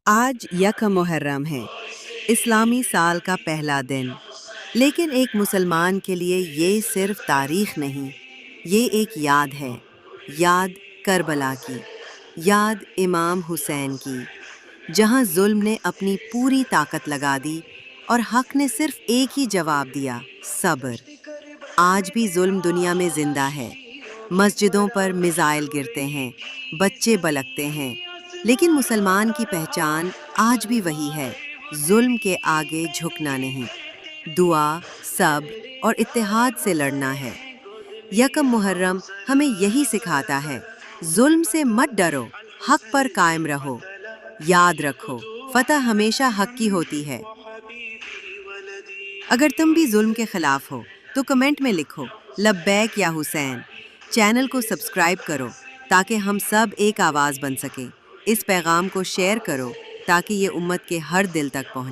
آج یکم محرم ہے، اسلامی سال کا پہلا دن۔ لیکن ایک مسلمان کے لیے یہ صرف تاریخ نہیں، یہ ایک یاد ہے۔ یاد کربلا کی، یاد امام حسین کی، جہاں ظلم نے اپنی پوری طاقت لگا دی اور حق نے صرف ایک ہی جواب دیا: صبر۔ آج بھی ظلم دنیا میں زندہ ہے، مسجدوں پر میزائل گرتے ہیں، بچے بلکتے ہیں، لیکن مسلمان کی پہچان آج بھی وہی ہے: ظلم کے آگے جھکنا نہیں، دعا، صبر اور اتحاد سے لڑنا ہے۔ یکم محرم ہمیں یہی سکھاتا ہے: ظلم سے مت ڈرو، حق پر قائم رہو۔ یاد رکھو، فتح ہمیشہ حق کی ہوتی ہے۔ اگر تم بھی ظلم کے خلاف ہو تو کمنٹ میں لکھو لبیک یا حسین۔ چینل کو سبسکرائب کرو تاکہ ہم سب ایک آواز بن سکیں۔ اس پیغام کو شیئر کرو تاکہ یہ امت کے ہر دل تک پہنچے۔